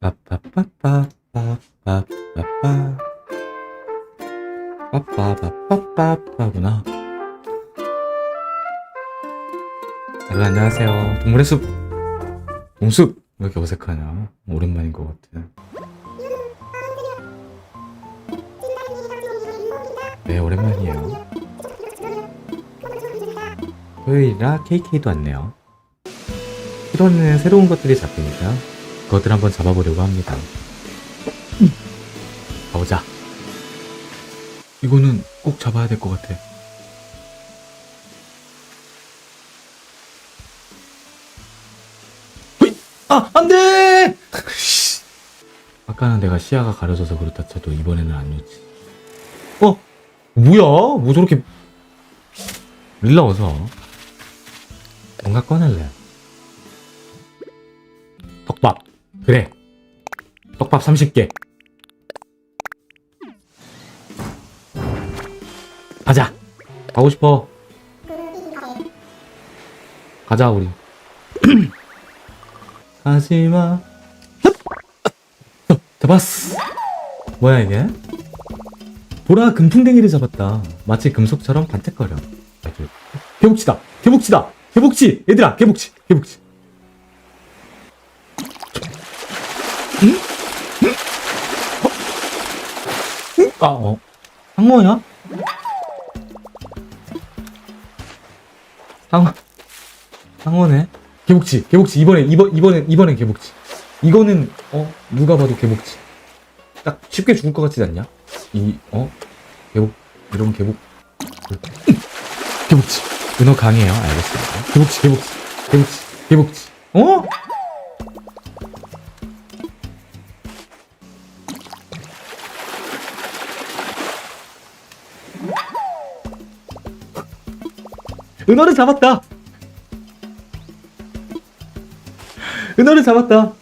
빠빠빠빠빠빠빠빠 빠빠빠빠빠빠구나. 여러분 안녕하세요. 동물의 숲 동숲. 왜 이렇게 어색하냐? 오랜만인 것 같아. 네, 오랜만이에요. 토요일이라 KK도 왔네요. 이번에는 새로운 것들이 잡히니까 그것들 한번 잡아보려고 합니다. 가보자. 이거는 꼭 잡아야 될 것 같아. 호잇! 아! 안 돼! 아까는 내가 시야가 가려져서 그렇다 쳐도 이번에는 아니었지. 뭐야? 뭐 저렇게 밀라워서. 뭔가 꺼낼래. 떡밥. 그래. 떡밥 30개. 가자. 가고 싶어. 가자 우리. 가지마. 잡았어. 뭐야 이게? 보라 금풍뎅이를 잡았다. 마치 금속처럼 반짝거려. 개복치다. 개복치다. 개복치. 얘들아 개복치. 개복치. 응? 응? 상어야? 상어네. 개복치. 개복치. 이번엔 개복치. 이거는 누가 봐도 개복치. 딱 쉽게 죽을 것 같지 않냐? 이런 개복. 개복치. 은어 강해요. 알겠습니다. 개복치. 개복치. 은어를 잡았다. 은어를 잡았다.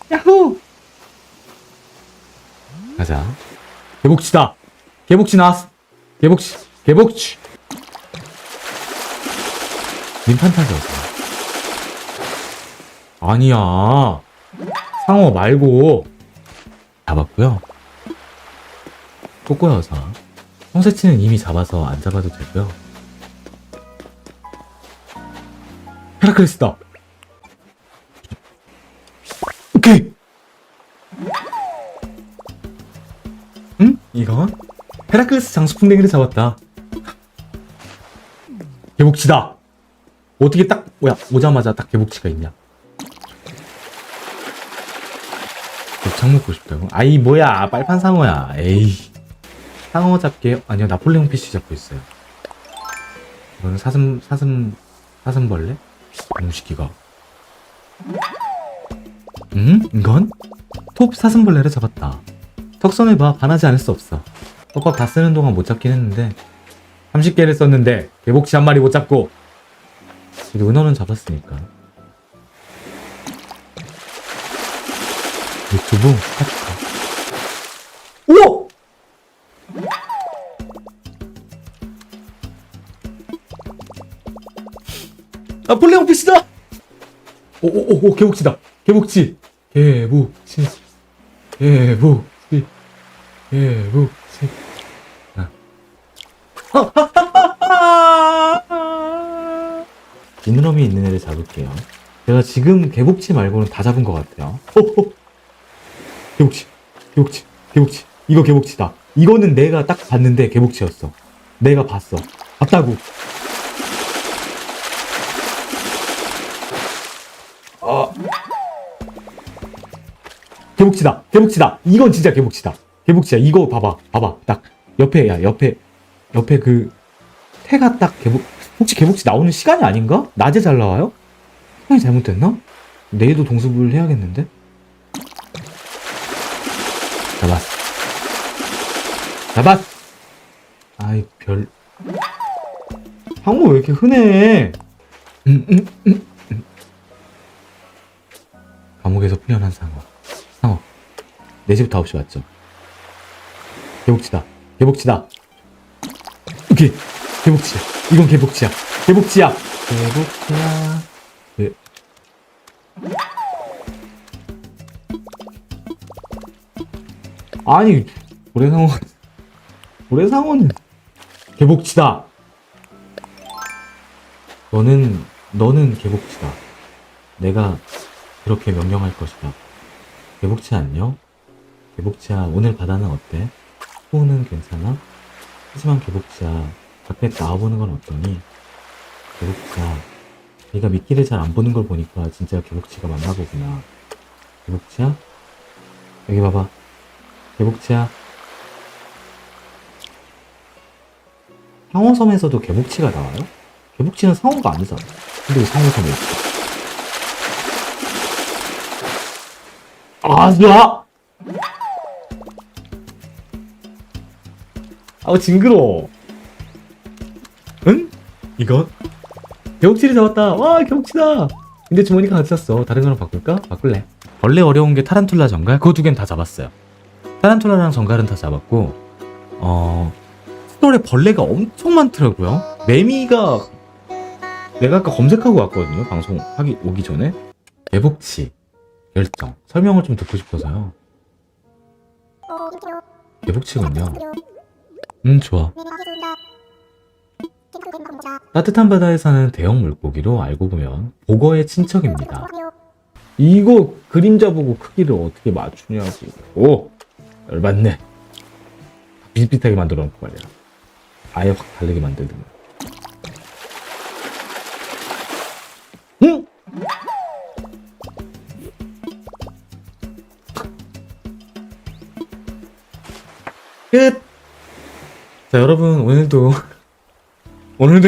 야호. 가자. 개복치다. 개복치 나왔어. 개복치. 민판 타져서. 아니야. 상어 말고. 잡았고요. 꼬꼬여서. 홍새치는 이미 잡아서 안 잡아도 되고요. 헤라클레스다. 오케이. 응? 이건? 헤라클레스 장수풍뎅이를 잡았다. 개복치다. 어떻게 딱 오자마자 딱 개복치가 있냐? 곱창 먹고 싶다고? 아이 뭐야 빨판 상어야. 에이. 상어 잡게. 아니요 나폴레옹 피쉬 잡고 있어요. 이거는 사슴벌레? 음식기가. 이건? 톱 사슴벌레를 잡았다. 턱선해봐. 반하지 않을 수 없어. 떡밥 다 쓰는 동안 못 잡긴 했는데 30개를 썼는데 개복치 한 마리 못 잡고. 그래도 은어는 잡았으니까. 유튜브 축하. 우와! 나폴레옹 피쉬다! 오, 개복치다. 개복치. 지느러미 있는 애를 잡을게요. 제가 지금 개복치 말고는 다 잡은 것 같아요. 개복치. 이거 개복치다. 이거는 내가 딱 봤는데 개복치였어. 내가 봤어. 봤다고. 개복치다. 이건 진짜 개복치다. 개복치야. 이거 봐봐. 딱 옆에 그 태가 딱 혹시 개복치 나오는 시간이 아닌가? 낮에 잘 나와요? 시간이 잘못됐나? 내일도 동습을 해야겠는데? 잡았. 아이 상어 왜 이렇게 흔해? 감옥에서 풀려난 상어. 내 집부터 9시 왔죠. 개복치다. 오케이. 개복치야. 이건 개복치야. 아니, 고래상어는 개복치다. 너는 개복치다. 내가 그렇게 명령할 것이다. 개복치 안녕? 개복치야, 오늘 바다는 어때? 호우는 괜찮아? 하지만 개복치야, 밖에 나와보는 건 어떠니? 개복치야, 네가 미끼를 잘 안 보는 걸 보니까 진짜 개복치가 맞나 보구나. 개복치야? 여기 봐봐. 개복치야. 상어섬에서도 개복치가 나와요? 개복치는 상어가 아니잖아. 근데 왜 상어섬에 있어? 아, 좋아! 아우, 징그러워. 응? 이건? 개복치를 잡았다. 와, 개복치다. 근데 주머니가 같이 샀어. 다른 거랑 바꿀까? 바꿀래. 원래 어려운 게 타란툴라 정갈? 그거 두 개는 다 잡았어요. 타란툴라랑 정갈은 다 잡았고, 스토리에 벌레가 엄청 많더라고요. 매미가, 내가 아까 검색하고 왔거든요. 방송 오기 전에. 개복치. 결정. 설명을 좀 듣고 싶어서요. 개복치군요. 좋아. 따뜻한 바다에 사는 대형 물고기로 알고 보면 보거의 친척입니다. 이거 그림자 보고 크기를 어떻게 맞추냐고. 오! 열받네. 비슷비슷하게 만들어 놓고 말이야. 아예 확 다르게 만들든. 응? 끝! 자, 여러분, 오늘도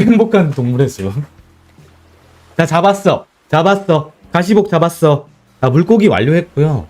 행복한 동물의 숲. 자, 잡았어. 가시복 잡았어. 자, 물고기 완료했고요.